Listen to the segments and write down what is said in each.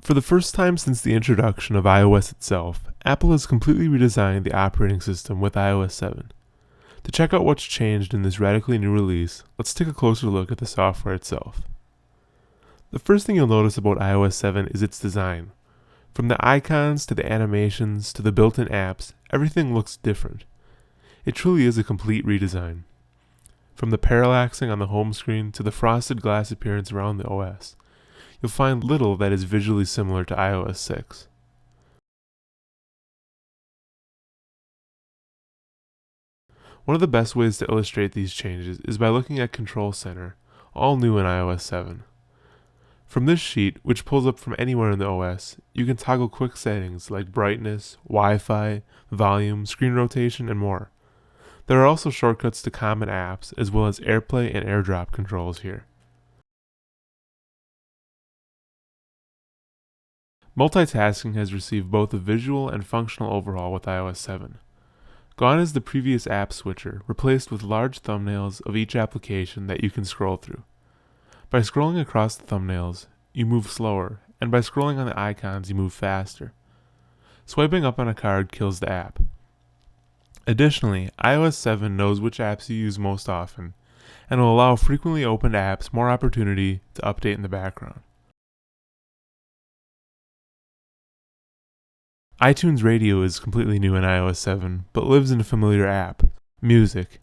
For the first time since the introduction of iOS itself, Apple has completely redesigned the operating system with iOS 7. To check out what's changed in this radically new release, let's take a closer look at the software itself. The first thing you'll notice about iOS 7 is its design. From the icons to the animations to the built-in apps, everything looks different. It truly is a complete redesign. From the parallaxing on the home screen to the frosted glass appearance around the OS, you'll find little that is visually similar to iOS 6. One of the best ways to illustrate these changes is by looking at Control Center, all new in iOS 7. From this sheet, which pulls up from anywhere in the OS, you can toggle quick settings like brightness, Wi-Fi, volume, screen rotation, and more. There are also shortcuts to common apps, as well as AirPlay and AirDrop controls here. Multitasking has received both a visual and functional overhaul with iOS 7. Gone is the previous app switcher, replaced with large thumbnails of each application that you can scroll through. By scrolling across the thumbnails, you move slower, and by scrolling on the icons, you move faster. Swiping up on a card kills the app. Additionally, iOS 7 knows which apps you use most often, and will allow frequently opened apps more opportunity to update in the background. iTunes Radio is completely new in iOS 7, but lives in a familiar app, Music.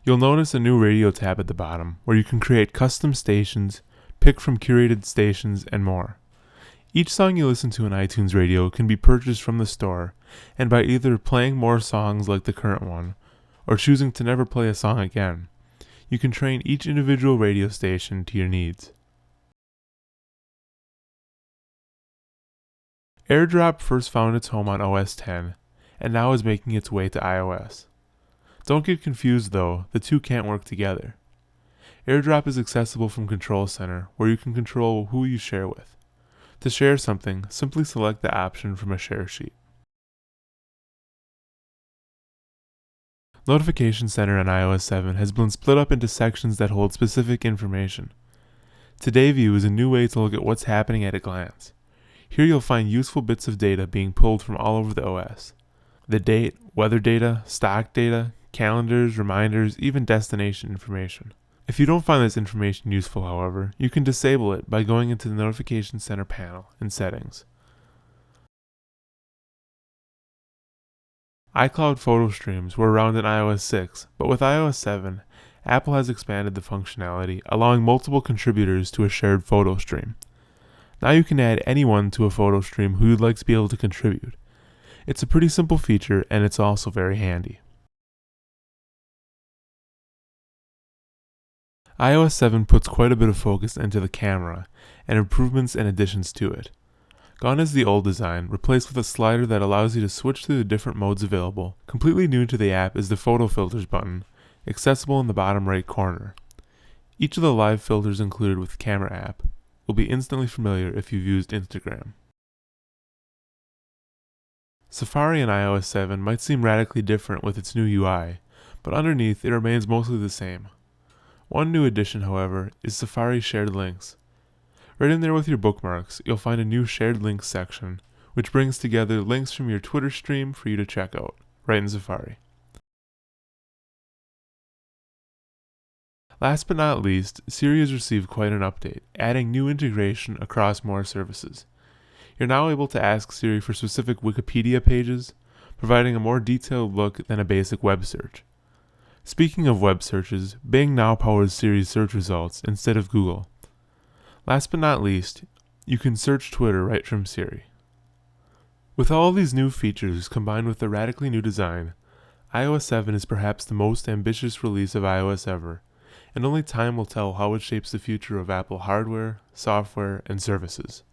You'll notice a new radio tab at the bottom, where you can create custom stations, pick from curated stations, and more. Each song you listen to in iTunes Radio can be purchased from the store, and by either playing more songs like the current one, or choosing to never play a song again, you can train each individual radio station to your needs. AirDrop first found its home on OS X, and now is making its way to iOS. Don't get confused though, the two can't work together. AirDrop is accessible from Control Center, where you can control who you share with. To share something, simply select the option from a share sheet. Notification Center on iOS 7 has been split up into sections that hold specific information. Today View is a new way to look at what's happening at a glance. Here you'll find useful bits of data being pulled from all over the OS. The date, weather data, stock data, calendars, reminders, even destination information. If you don't find this information useful, however, you can disable it by going into the Notification Center panel in Settings. iCloud photo streams were around in iOS 6, but with iOS 7, Apple has expanded the functionality, allowing multiple contributors to a shared photo stream. Now you can add anyone to a photo stream who you'd like to be able to contribute. It's a pretty simple feature, and it's also very handy. iOS 7 puts quite a bit of focus into the camera, and improvements and additions to it. Gone is the old design, replaced with a slider that allows you to switch through the different modes available. Completely new to the app is the Photo Filters button, accessible in the bottom right corner. Each of the live filters included with the Camera app will be instantly familiar if you've used Instagram. Safari in iOS 7 might seem radically different with its new UI, but underneath it remains mostly the same. One new addition, however, is Safari Shared Links. Right in there with your bookmarks, you'll find a new Shared Links section, which brings together links from your Twitter stream for you to check out, right in Safari. Last but not least, Siri has received quite an update, adding new integration across more services. You're now able to ask Siri for specific Wikipedia pages, providing a more detailed look than a basic web search. Speaking of web searches, Bing now powers Siri's search results instead of Google. Last but not least, you can search Twitter right from Siri. With all of these new features combined with the radically new design, iOS 7 is perhaps the most ambitious release of iOS ever, and only time will tell how it shapes the future of Apple hardware, software, and services.